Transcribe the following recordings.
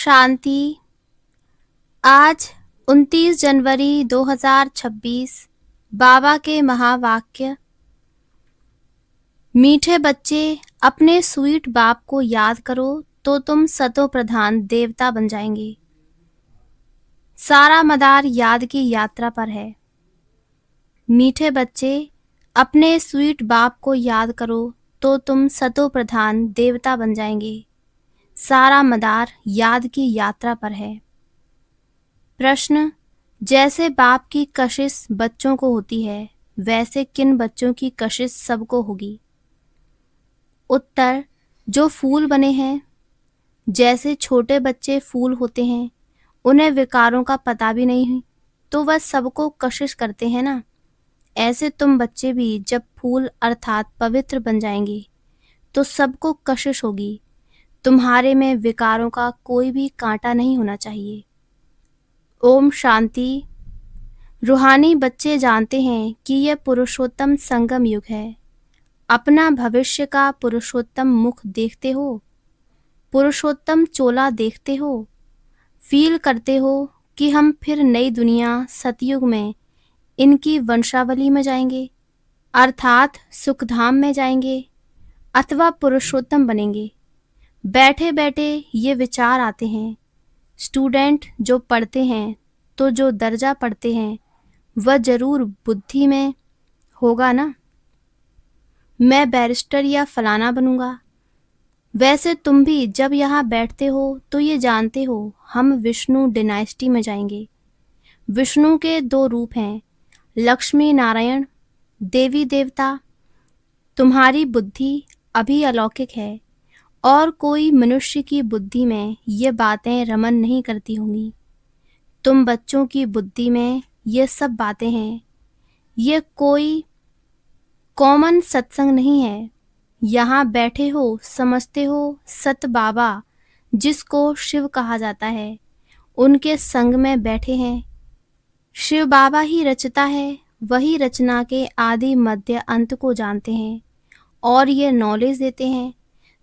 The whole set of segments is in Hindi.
शांति। आज 29 जनवरी 2026 बाबा के महावाक्य। मीठे बच्चे, अपने स्वीट बाप को याद करो तो तुम सतो प्रधान देवता बन जाएंगे। सारा मदार याद की यात्रा पर है। मीठे बच्चे, अपने स्वीट बाप को याद करो तो तुम सतो प्रधान देवता बन जाएंगे। सारा मदार याद की यात्रा पर है। प्रश्न: जैसे बाप की कशिश बच्चों को होती है, वैसे किन बच्चों की कशिश सबको होगी? उत्तर: जो फूल बने हैं। जैसे छोटे बच्चे फूल होते हैं, उन्हें विकारों का पता भी नहीं, तो वह सबको कशिश करते हैं ना। ऐसे तुम बच्चे भी जब फूल अर्थात पवित्र बन जाएंगे, तो सबको कशिश होगी। तुम्हारे में विकारों का कोई भी कांटा नहीं होना चाहिए। ओम शांति। रूहानी बच्चे जानते हैं कि यह पुरुषोत्तम संगम युग है। अपना भविष्य का पुरुषोत्तम मुख देखते हो, पुरुषोत्तम चोला देखते हो, फील करते हो कि हम फिर नई दुनिया सतयुग में इनकी वंशावली में जाएंगे, अर्थात सुखधाम में जाएंगे अथवा पुरुषोत्तम बनेंगे। बैठे बैठे ये विचार आते हैं। स्टूडेंट जो पढ़ते हैं, तो जो दर्जा पढ़ते हैं वह जरूर बुद्धि में होगा ना। मैं बैरिस्टर या फलाना बनूंगा। वैसे तुम भी जब यहाँ बैठते हो तो ये जानते हो हम विष्णु डिनाइस्टी में जाएंगे। विष्णु के दो रूप हैं, लक्ष्मी नारायण, देवी देवता। तुम्हारी बुद्धि अभी अलौकिक है और कोई मनुष्य की बुद्धि में ये बातें रमन नहीं करती होंगी। तुम बच्चों की बुद्धि में ये सब बातें हैं। ये कोई कॉमन सत्संग नहीं है। यहाँ बैठे हो, समझते हो सत बाबा, जिसको शिव कहा जाता है, उनके संग में बैठे हैं। शिव बाबा ही रचता है, वही रचना के आदि मध्य अंत को जानते हैं और ये नॉलेज देते हैं।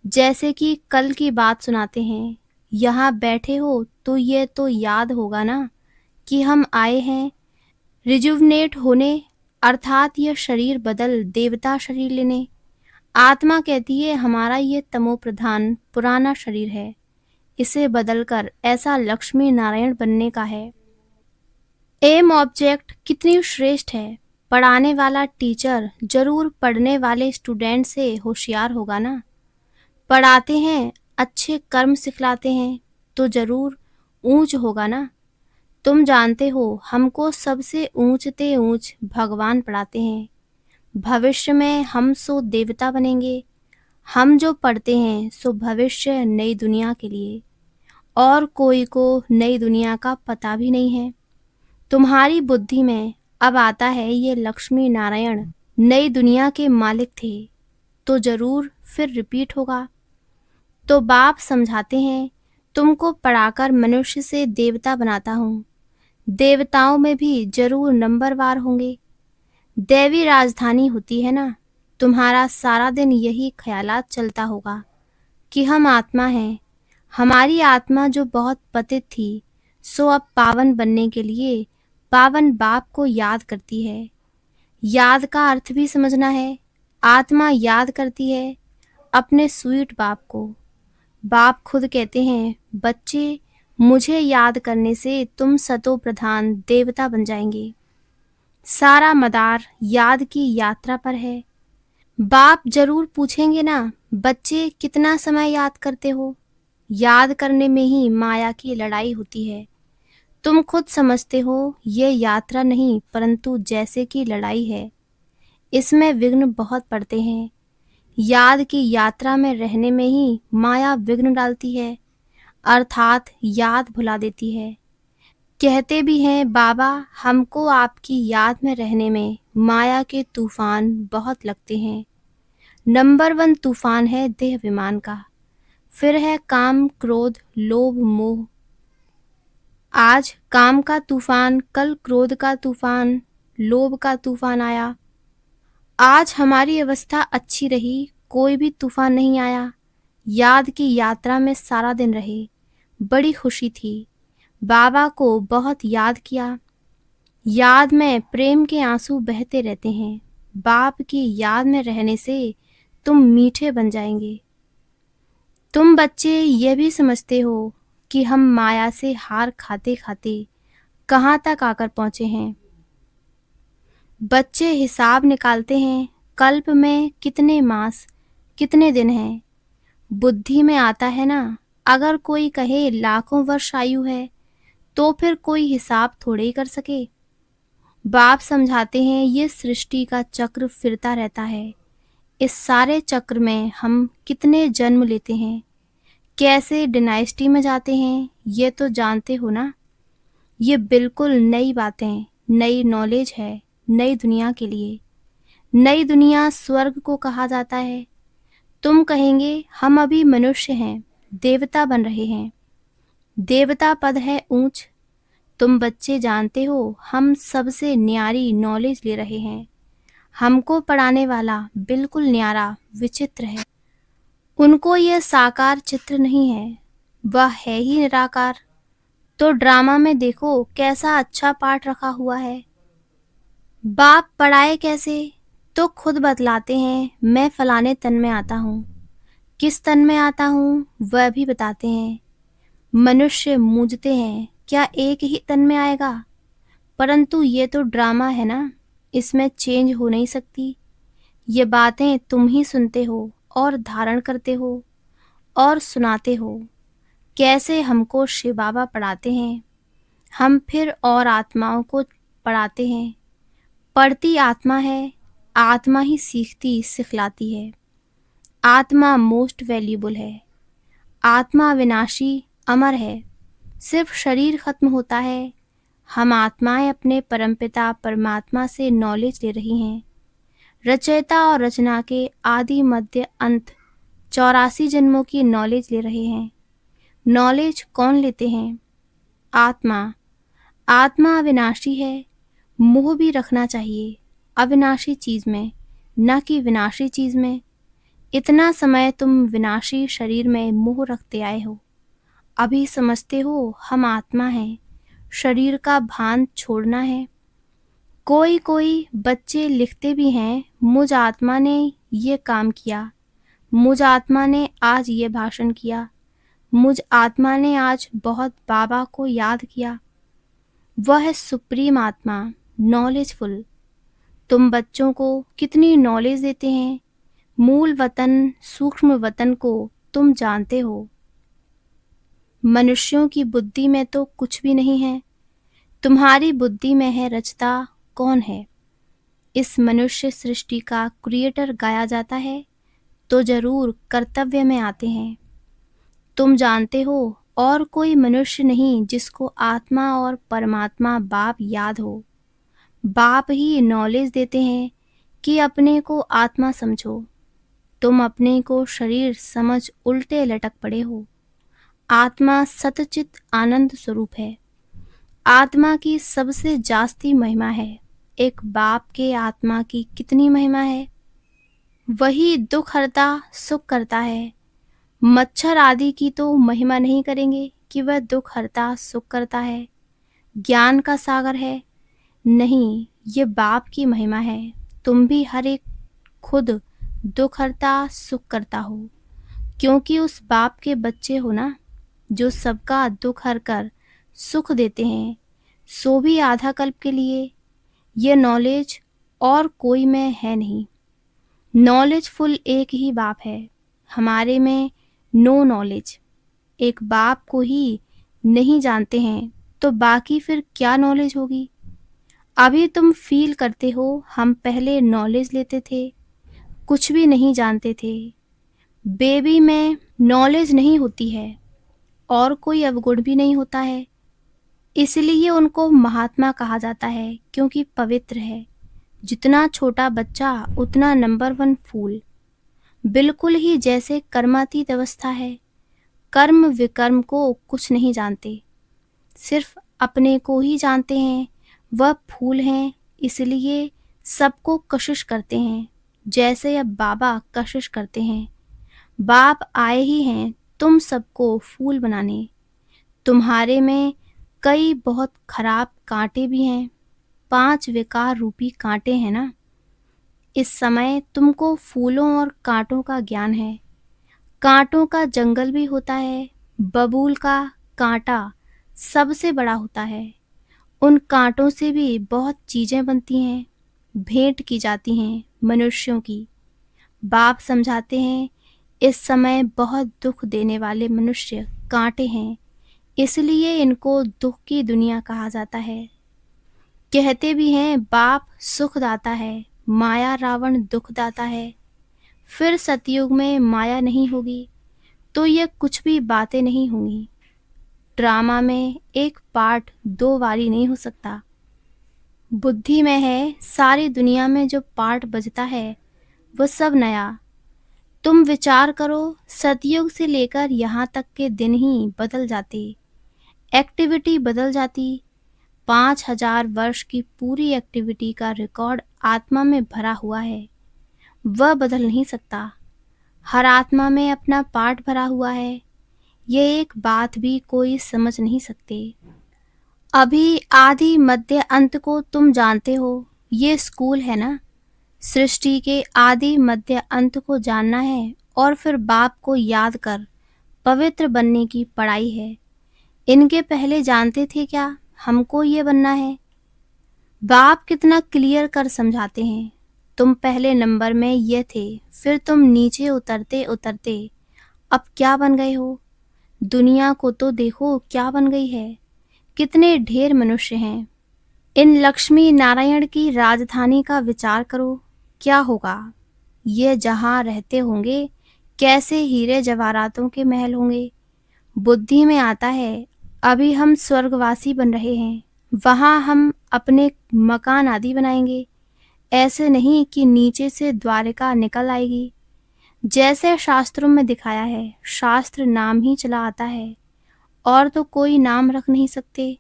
जैसे कि कल की बात सुनाते हैं। यहाँ बैठे हो तो ये तो याद होगा ना कि हम आए हैं रिजुवनेट होने, अर्थात यह शरीर बदल देवता शरीर लेने। आत्मा कहती है हमारा ये तमो प्रधान पुराना शरीर है, इसे बदलकर ऐसा लक्ष्मी नारायण बनने का है। एम ऑब्जेक्ट कितनी श्रेष्ठ है। पढ़ाने वाला टीचर जरूर पढ़ने वाले स्टूडेंट से होशियार होगा ना। पढ़ाते हैं, अच्छे कर्म सिखलाते हैं, तो जरूर ऊंच होगा ना। तुम जानते हो हमको सबसे ऊंचते ऊंच भगवान पढ़ाते हैं। भविष्य में हम सो देवता बनेंगे। हम जो पढ़ते हैं सो भविष्य नई दुनिया के लिए, और कोई को नई दुनिया का पता भी नहीं है। तुम्हारी बुद्धि में अब आता है ये लक्ष्मी नारायण नई दुनिया के मालिक थे, तो जरूर फिर रिपीट होगा। तो बाप समझाते हैं तुमको पढ़ाकर मनुष्य से देवता बनाता हूँ। देवताओं में भी जरूर नंबरवार होंगे। दैवी राजधानी होती है ना। तुम्हारा सारा दिन यही ख्यालात चलता होगा कि हम आत्मा हैं। हमारी आत्मा जो बहुत पतित थी, सो अब पावन बनने के लिए पावन बाप को याद करती है। याद का अर्थ भी समझना है। आत्मा याद करती है अपने स्वीट बाप को। बाप खुद कहते हैं, बच्चे मुझे याद करने से तुम सतो प्रधान देवता बन जाएंगे। सारा मदार याद की यात्रा पर है। बाप जरूर पूछेंगे ना, बच्चे कितना समय याद करते हो? याद करने में ही माया की लड़ाई होती है। तुम खुद समझते हो ये यात्रा नहीं परंतु जैसे की लड़ाई है। इसमें विघ्न बहुत पड़ते हैं। याद की यात्रा में रहने में ही माया विघ्न डालती है, अर्थात याद भुला देती है। कहते भी हैं बाबा हमको आपकी याद में रहने में माया के तूफान बहुत लगते हैं। नंबर 1 तूफान है देह विमान का, फिर है काम क्रोध लोभ मोह। आज काम का तूफान, कल क्रोध का तूफान, लोभ का तूफान आया। आज हमारी अवस्था अच्छी रही, कोई भी तूफान नहीं आया। याद की यात्रा में सारा दिन रहे, बड़ी खुशी थी। बाबा को बहुत याद किया। याद में प्रेम के आंसू बहते रहते हैं। बाप की याद में रहने से तुम मीठे बन जाएंगे। तुम बच्चे ये भी समझते हो कि हम माया से हार खाते खाते कहाँ तक आकर पहुँचे हैं। बच्चे हिसाब निकालते हैं, कल्प में कितने मास, कितने दिन हैं। बुद्धि में आता है ना, अगर कोई कहे लाखों वर्ष आयु है तो फिर कोई हिसाब थोड़े ही कर सके। बाप समझाते हैं ये सृष्टि का चक्र फिरता रहता है। इस सारे चक्र में हम कितने जन्म लेते हैं, कैसे डायनेस्टी में जाते हैं, ये तो जानते हो ना। ये बिल्कुल नई बातें, नई नॉलेज है, नई दुनिया के लिए। नई दुनिया स्वर्ग को कहा जाता है। तुम कहेंगे हम अभी मनुष्य हैं, देवता बन रहे हैं। देवता पद है ऊंच। तुम बच्चे जानते हो हम सबसे न्यारी नॉलेज ले रहे हैं। हमको पढ़ाने वाला बिल्कुल न्यारा, विचित्र है। उनको यह साकार चित्र नहीं है, वह है ही निराकार। तो ड्रामा में देखो कैसा अच्छा पाठ रखा हुआ है। बाप पढ़ाए कैसे तो खुद बतलाते हैं, मैं फलाने तन में आता हूँ। किस तन में आता हूँ वह भी बताते हैं। मनुष्य मूझते हैं, क्या एक ही तन में आएगा? परंतु ये तो ड्रामा है ना, इसमें चेंज हो नहीं सकती। ये बातें तुम ही सुनते हो और धारण करते हो और सुनाते हो। कैसे हमको शिव बाबा पढ़ाते हैं, हम फिर और आत्माओं को पढ़ाते हैं। पढ़ती आत्मा है, आत्मा ही सीखती सिखलाती है। आत्मा मोस्ट वैल्यूबल है। आत्मा विनाशी अमर है, सिर्फ शरीर खत्म होता है। हम आत्माएं अपने परमपिता परमात्मा से नॉलेज ले रही हैं। रचयिता और रचना के आदि मध्य अंत 84 जन्मों की नॉलेज ले रहे हैं। नॉलेज कौन लेते हैं? आत्मा। आत्मा अविनाशी है। मोह भी रखना चाहिए अविनाशी चीज में, न कि विनाशी चीज में। इतना समय तुम विनाशी शरीर में मोह रखते आए हो। अभी समझते हो हम आत्मा हैं, शरीर का भान छोड़ना है। कोई कोई बच्चे लिखते भी हैं, मुझ आत्मा ने ये काम किया, मुझ आत्मा ने आज ये भाषण किया, मुझ आत्मा ने आज बहुत बाबा को याद किया। वह है सुप्रीम आत्मा, नॉलेजफुल। तुम बच्चों को कितनी नॉलेज देते हैं। मूल वतन, सूक्ष्म वतन को तुम जानते हो। मनुष्यों की बुद्धि में तो कुछ भी नहीं है। तुम्हारी बुद्धि में है रचता कौन है। इस मनुष्य सृष्टि का क्रिएटर गाया जाता है तो जरूर कर्तव्य में आते हैं। तुम जानते हो और कोई मनुष्य नहीं जिसको आत्मा और परमात्मा बाप याद हो। बाप ही नॉलेज देते हैं कि अपने को आत्मा समझो। तुम अपने को शरीर समझ उल्टे लटक पड़े हो। आत्मा सतचित आनंद स्वरूप है। आत्मा की सबसे जास्ती महिमा है। एक बाप के आत्मा की कितनी महिमा है। वही दुख हरता सुख करता है। मच्छर आदि की तो महिमा नहीं करेंगे कि वह दुख हरता सुख करता है, ज्ञान का सागर है। नहीं, ये बाप की महिमा है। तुम भी हर एक खुद दुख हरता सुख करता हो, क्योंकि उस बाप के बच्चे हो ना, जो सबका दुख हर कर सुख देते हैं, सो भी आधा कल्प के लिए। ये नॉलेज और कोई में है नहीं। नॉलेजफुल एक ही बाप है। हमारे में नो नॉलेज। एक बाप को ही नहीं जानते हैं तो बाकी फिर क्या नॉलेज होगी। अभी तुम फील करते हो हम पहले नॉलेज लेते थे, कुछ भी नहीं जानते थे। बेबी में नॉलेज नहीं होती है और कोई अवगुण भी नहीं होता है। इसलिए उनको महात्मा कहा जाता है, क्योंकि पवित्र है। जितना छोटा बच्चा उतना नंबर 1 फूल। बिल्कुल ही जैसे कर्मातीत अवस्था है। कर्म विकर्म को कुछ नहीं जानते, सिर्फ अपने को ही जानते हैं। वह फूल हैं, इसलिए सबको कशिश करते हैं, जैसे अब बाबा कशिश करते हैं। बाप आए ही हैं तुम सबको फूल बनाने। तुम्हारे में कई बहुत खराब कांटे भी हैं, 5 विकार रूपी कांटे हैं ना। इस समय तुमको फूलों और कांटों का ज्ञान है। कांटों का जंगल भी होता है, बबूल का कांटा सबसे बड़ा होता है। उन कांटों से भी बहुत चीजें बनती हैं, भेंट की जाती हैं मनुष्यों की। बाप समझाते हैं, इस समय बहुत दुख देने वाले मनुष्य कांटे हैं, इसलिए इनको दुख की दुनिया कहा जाता है। कहते भी हैं बाप सुखदाता है, माया रावण दुखदाता है। फिर सतयुग में माया नहीं होगी तो ये कुछ भी बातें नहीं होंगी। ड्रामा में एक पार्ट 2 बारी नहीं हो सकता। बुद्धि में है, सारी दुनिया में जो पार्ट बजता है वो सब नया। तुम विचार करो, सतयुग से लेकर यहाँ तक के दिन ही बदल जाते, एक्टिविटी बदल जाती। 5000 वर्ष की पूरी एक्टिविटी का रिकॉर्ड आत्मा में भरा हुआ है, वह बदल नहीं सकता। हर आत्मा में अपना पार्ट भरा हुआ है, ये एक बात भी कोई समझ नहीं सकते। अभी आदि मध्य अंत को तुम जानते हो, ये स्कूल है ना। सृष्टि के आदि मध्य अंत को जानना है और फिर बाप को याद कर पवित्र बनने की पढ़ाई है। इनके पहले जानते थे क्या हमको ये बनना है? बाप कितना क्लियर कर समझाते हैं। तुम पहले नंबर में ये थे, फिर तुम नीचे उतरते उतरते अब क्या बन गए हो? दुनिया को तो देखो क्या बन गई है, कितने ढेर मनुष्य हैं। इन लक्ष्मी नारायण की राजधानी का विचार करो, क्या होगा? ये जहाँ रहते होंगे कैसे हीरे जवाहरातों के महल होंगे। बुद्धि में आता है अभी हम स्वर्गवासी बन रहे हैं, वहाँ हम अपने मकान आदि बनाएंगे। ऐसे नहीं कि नीचे से द्वारिका निकल आएगी। जैसे शास्त्रों में दिखाया है, शास्त्र नाम ही चला आता है और तो कोई नाम रख नहीं सकते।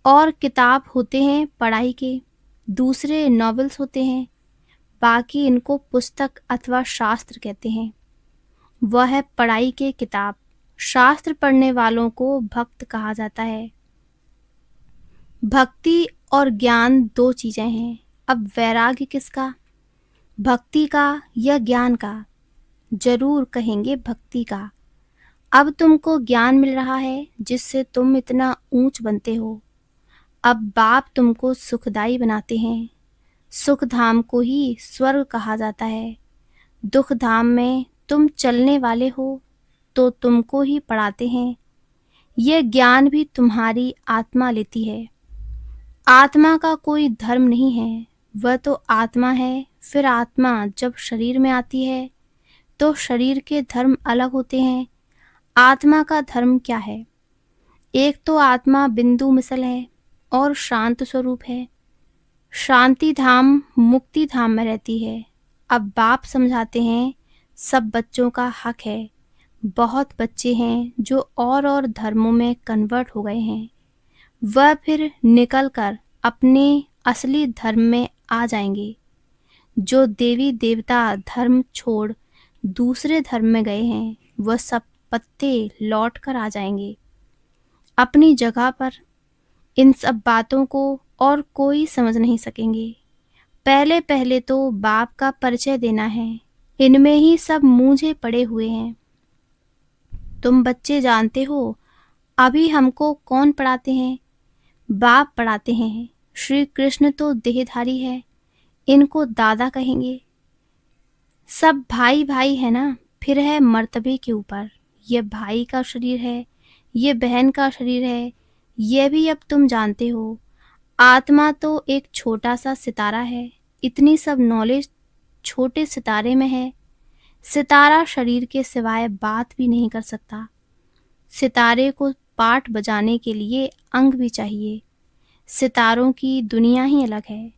और किताब होते हैं पढ़ाई के, दूसरे नॉवेल्स होते हैं, बाकी इनको पुस्तक अथवा शास्त्र कहते हैं। वह है पढ़ाई के किताब। शास्त्र पढ़ने वालों को भक्त कहा जाता है। भक्ति और ज्ञान 2 चीजें हैं। अब वैराग्य किसका, भक्ति का या ज्ञान का? जरूर कहेंगे भक्ति का। अब तुमको ज्ञान मिल रहा है जिससे तुम इतना ऊंच बनते हो। अब बाप तुमको सुखदाई बनाते हैं। सुख धाम को ही स्वर्ग कहा जाता है। दुख धाम में तुम चलने वाले हो तो तुमको ही पढ़ाते हैं। ये ज्ञान भी तुम्हारी आत्मा लेती है। आत्मा का कोई धर्म नहीं है, वह तो आत्मा है। फिर आत्मा जब शरीर में आती है तो शरीर के धर्म अलग होते हैं। आत्मा का धर्म क्या है? एक तो आत्मा बिंदु मिसल है और शांत स्वरूप है। शांति धाम मुक्ति धाम में रहती है। अब बाप समझाते हैं सब बच्चों का हक है। बहुत बच्चे हैं जो और धर्मों में कन्वर्ट हो गए हैं, वह फिर निकल कर अपने असली धर्म में आ जाएंगे। जो देवी देवता धर्म छोड़ दूसरे धर्म में गए हैं वह सब पत्ते लौट कर आ जाएंगे अपनी जगह पर। इन सब बातों को और कोई समझ नहीं सकेंगे। पहले पहले तो बाप का परिचय देना है। इनमें ही सब मूंझे पड़े हुए हैं। तुम बच्चे जानते हो अभी हमको कौन पढ़ाते हैं? बाप पढ़ाते हैं। श्री कृष्ण तो देहधारी है, इनको दादा कहेंगे। सब भाई भाई है ना। फिर है मर्तबे के ऊपर, ये भाई का शरीर है, ये बहन का शरीर है, ये भी अब तुम जानते हो। आत्मा तो एक छोटा सा सितारा है। इतनी सब नॉलेज छोटे सितारे में है। सितारा शरीर के सिवाय बात भी नहीं कर सकता। सितारे को पाठ बजाने के लिए अंग भी चाहिए। सितारों की दुनिया ही अलग है।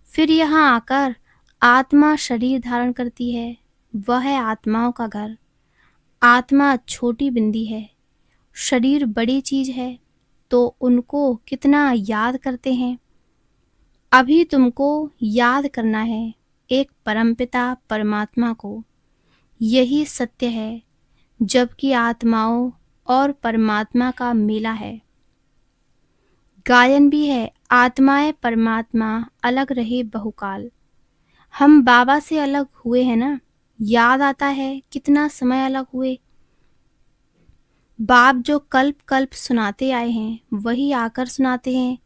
फिर यहाँ आकर आत्मा शरीर धारण करती है, वह है आत्माओं का घर। आत्मा छोटी बिंदी है, शरीर बड़ी चीज है, तो उनको कितना याद करते हैं। अभी तुमको याद करना है एक परमपिता परमात्मा को। यही सत्य है। जबकि आत्माओं और परमात्मा का मेला है। गायन भी है, आत्माएं परमात्मा अलग रहे बहुकाल। हम बाबा से अलग हुए हैं ना, याद आता है कितना समय अलग हुए। बाप जो कल्प कल्प सुनाते आए हैं वही आकर सुनाते हैं,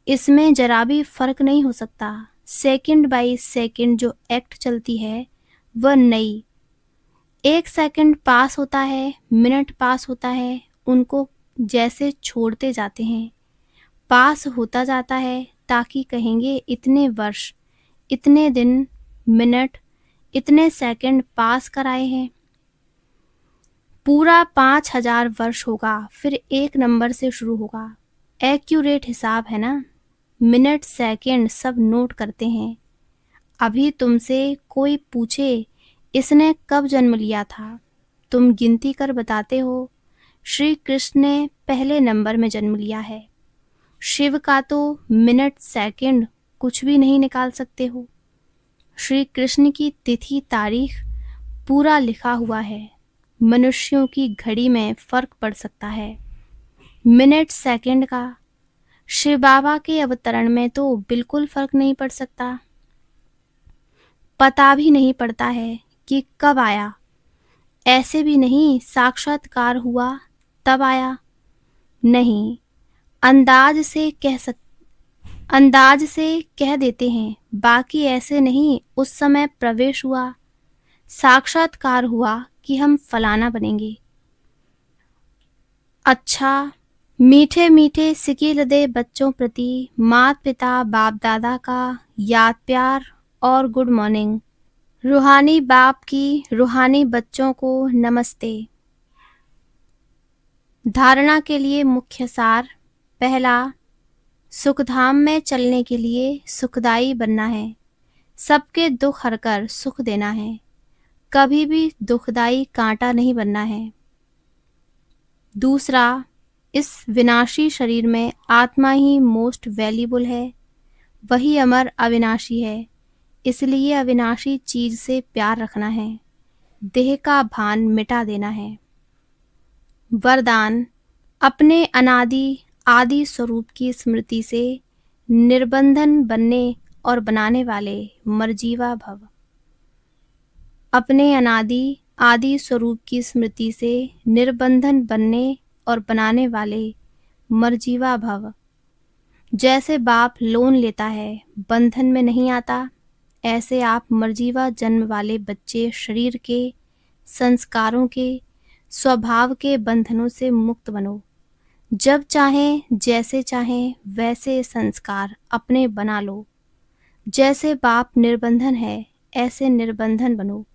इसमें जरा भी फर्क नहीं हो सकता। सेकंड बाय सेकंड जो एक्ट चलती है वह नई। 1 सेकंड पास होता है, मिनट पास होता है, उनको जैसे छोड़ते जाते हैं, पास होता जाता है, ताकि कहेंगे इतने वर्ष, इतने दिन, मिनट, इतने सेकंड पास कराए हैं। पूरा 5000 वर्ष होगा, फिर एक नंबर से शुरू होगा। एक्यूरेट हिसाब है ना, मिनट सेकंड सब नोट करते हैं। अभी तुमसे कोई पूछे इसने कब जन्म लिया था, तुम गिनती कर बताते हो। श्री कृष्ण ने पहले नंबर में जन्म लिया है। शिव का तो मिनट सेकंड कुछ भी नहीं निकाल सकते हो। श्री कृष्ण की तिथि तारीख पूरा लिखा हुआ है। मनुष्यों की घड़ी में फर्क पड़ सकता है, मिनट सेकंड का। शिव बाबा के अवतरण में तो बिल्कुल फर्क नहीं पड़ सकता। पता भी नहीं पड़ता है कि कब आया। ऐसे भी नहीं साक्षात्कार हुआ तब आया, नहीं, अंदाज से कह देते हैं, बाकी ऐसे नहीं उस समय प्रवेश हुआ, साक्षात्कार हुआ कि हम फलाना बनेंगे। अच्छा, मीठे मीठे सिकीलदे बच्चों प्रति माता पिता बाप दादा का याद प्यार और गुड मॉर्निंग। रूहानी बाप की रूहानी बच्चों को नमस्ते। धारणा के लिए मुख्य सार। पहला, सुखधाम में चलने के लिए सुखदाई बनना है, सबके दुख हरकर सुख देना है, कभी भी दुखदाई कांटा नहीं बनना है। दूसरा, इस विनाशी शरीर में आत्मा ही मोस्ट वैल्यूबल है, वही अमर अविनाशी है, इसलिए अविनाशी चीज से प्यार रखना है, देह का भान मिटा देना है। वरदान, अपने अनादि आदि स्वरूप की स्मृति से निर्बंधन बनने और बनाने वाले मरजीवा भव। अपने अनादि आदि स्वरूप की स्मृति से निर्बंधन बनने और बनाने वाले मरजीवा भव। जैसे बाप लोन लेता है, बंधन में नहीं आता, ऐसे आप मरजीवा जन्म वाले बच्चे शरीर के, संस्कारों के, स्वभाव के बंधनों से मुक्त बनो। जब चाहें, जैसे चाहें वैसे संस्कार अपने बना लो। जैसे बाप निर्बंधन है, ऐसे निर्बंधन बनो।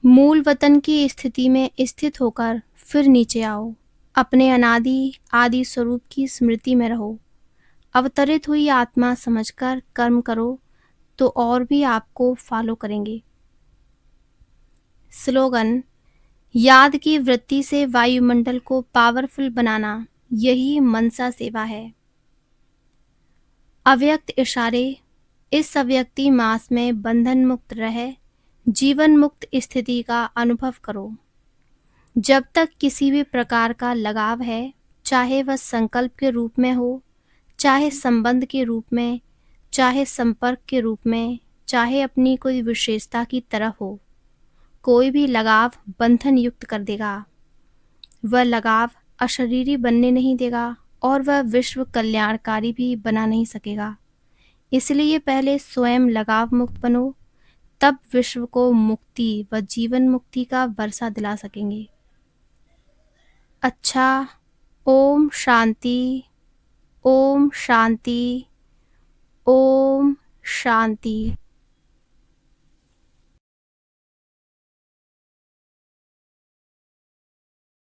मूल वतन की स्थिति में स्थित होकर फिर नीचे आओ। अपने अनादि आदि स्वरूप की स्मृति में रहो। अवतरित हुई आत्मा समझकर कर्म करो तो और भी आपको फॉलो करेंगे। स्लोगन, याद की वृत्ति से वायुमंडल को पावरफुल बनाना, यही मनसा सेवा है। अव्यक्त इशारे, इस अव्यक्ति मास में बंधन मुक्त रहे, जीवन मुक्त स्थिति का अनुभव करो। जब तक किसी भी प्रकार का लगाव है, चाहे वह संकल्प के रूप में हो, चाहे संबंध के रूप में, चाहे संपर्क के रूप में, चाहे अपनी कोई विशेषता की तरफ हो, कोई भी लगाव बंधन युक्त कर देगा। वह लगाव अशरीरी बनने नहीं देगा और वह विश्व कल्याणकारी भी बना नहीं सकेगा। इसलिए पहले स्वयं लगाव मुक्त बनो, तब विश्व को मुक्ति व जीवन मुक्ति का वर्षा दिला सकेंगे। अच्छा, ओम शांति, ओम शांति, ओम शांति।